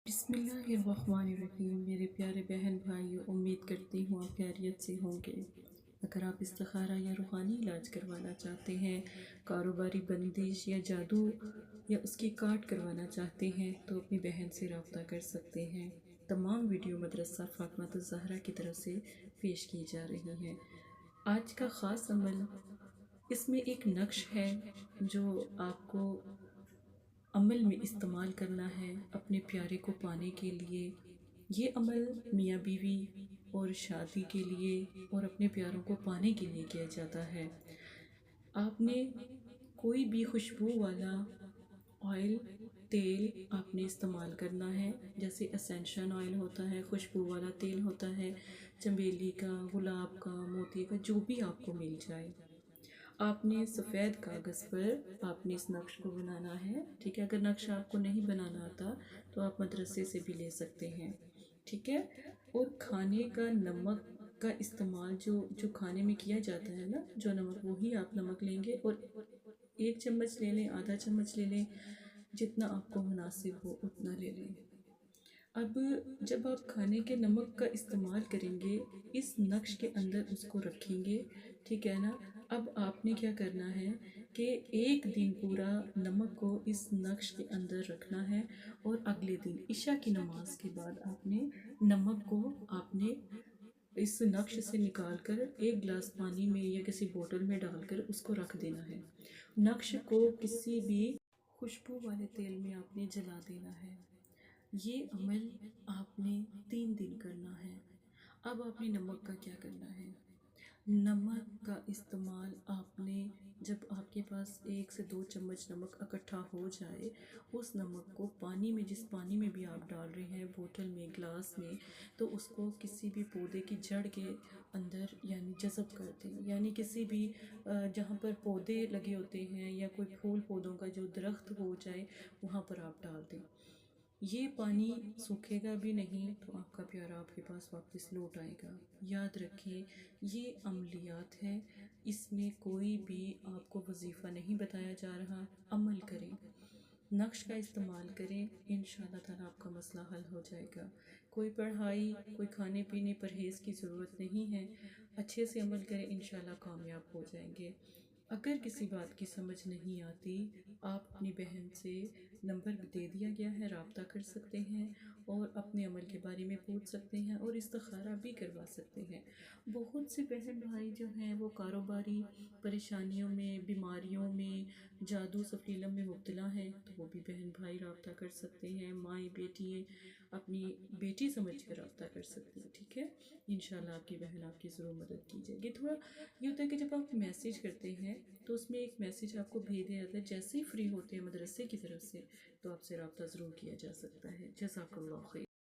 بسم اللہ الرحمن الرحیم۔ میرے پیارے بہن بھائیو، امید کرتی ہوں آپ خیریت سے ہوں گے۔ اگر آپ استخارہ یا روحانی علاج کروانا چاہتے ہیں، کاروباری بندش یا جادو یا اس کی کاٹ کروانا چاہتے ہیں تو اپنی بہن سے رابطہ کر سکتے ہیں۔ تمام ویڈیو مدرسہ فاطمہ الزہرا کی طرف سے پیش کی جا رہی ہیں۔ آج کا خاص عمل، اس میں ایک نقش ہے جو آپ کو عمل میں استعمال کرنا ہے اپنے پیارے کو پانے کے لیے۔ یہ عمل میاں بیوی اور شادی کے لیے اور اپنے پیاروں کو پانے کے لیے کیا جاتا ہے۔ آپ نے کوئی بھی خوشبو والا آئل، تیل آپ نے استعمال کرنا ہے، جیسے اسینشن آئل ہوتا ہے، خوشبو والا تیل ہوتا ہے، چمیلی کا، گلاب کا، موتی کا، جو بھی آپ کو مل جائے۔ آپ نے سفید کاغذ پر آپ نے اس نقش کو بنانا ہے، ٹھیک ہے۔ اگر نقش آپ کو نہیں بنانا آتا تو آپ مدرسے سے بھی لے سکتے ہیں، ٹھیک ہے۔ اور کھانے کا نمک کا استعمال جو کھانے میں کیا جاتا ہے نا، جو نمک، وہی آپ نمک لیں گے، اور 1 چمچ لے لیں، آدھا چمچ لے لیں، جتنا آپ کو مناسب ہو اتنا لے لیں۔ اب جب آپ کھانے کے نمک کا استعمال کریں گے، اس نقش کے اندر اس کو رکھیں گے، ٹھیک ہے نا۔ اب آپ نے کیا کرنا ہے کہ 1 دن پورا نمک کو اس نقش کے اندر رکھنا ہے، اور اگلے دن عشاء کی نماز کے بعد آپ نے نمک کو اس نقش سے نکال کر 1 گلاس پانی میں یا کسی بوتل میں ڈال کر اس کو رکھ دینا ہے۔ نقش کو کسی بھی خوشبو والے تیل میں آپ نے جلا دینا ہے۔ یہ عمل آپ نے 3 دن کرنا ہے۔ اب آپ نے نمک کا کیا کرنا ہے؟ نمک کا استعمال آپ نے، جب آپ کے پاس 1 سے 2 چمچ نمک اکٹھا ہو جائے، اس نمک کو پانی میں، جس پانی میں بھی آپ ڈال رہے ہیں، بوتل میں، گلاس میں، تو اس کو کسی بھی پودے کی جڑ کے اندر یعنی جذب کر دیں، یعنی کسی بھی جہاں پر پودے لگے ہوتے ہیں یا کوئی پھول پودوں کا جو درخت ہو جائے، وہاں پر آپ ڈال دیں۔ یہ پانی سوکھے گا بھی نہیں تو آپ کا پیارا آپ کے پاس واپس لوٹ آئے گا۔ یاد رکھیں، یہ عملیات ہے، اس میں کوئی بھی آپ کو وظیفہ نہیں بتایا جا رہا۔ عمل کریں، نقش کا استعمال کریں، انشاءاللہ تعالیٰ آپ کا مسئلہ حل ہو جائے گا۔ کوئی پڑھائی، کوئی کھانے پینے پرہیز کی ضرورت نہیں ہے، اچھے سے عمل کریں، انشاءاللہ کامیاب ہو جائیں گے۔ اگر کسی بات کی سمجھ نہیں آتی، آپ اپنی بہن سے نمبر دے دیا گیا ہے، رابطہ کر سکتے ہیں اور اپنے عمل کے بارے میں پوچھ سکتے ہیں اور استخارہ بھی کروا سکتے ہیں۔ بہت سے بہن بھائی جو ہیں وہ کاروباری پریشانیوں میں، بیماریوں میں، جادو سفریلم میں مبتلا ہیں، تو وہ بھی بہن بھائی رابطہ کر سکتے ہیں، مائیں بیٹیاں اپنی بیٹی سمجھ کر رابطہ کر سکتی ہیں، ٹھیک ہے۔ انشاءاللہ آپ کی بہن آپ کی ضرور مدد کی جائے گی۔ تھوڑا یہ ہوتا ہے کہ جب آپ میسیج کرتے ہیں تو اس میں ایک میسیج آپ کو بھیج دیا جاتا ہے، جیسے ہی فری ہوتے ہیں مدرسے کی طرف سے تو آپ سے رابطہ ضرور کیا جا سکتا ہے۔ جزاک اللہ خیر۔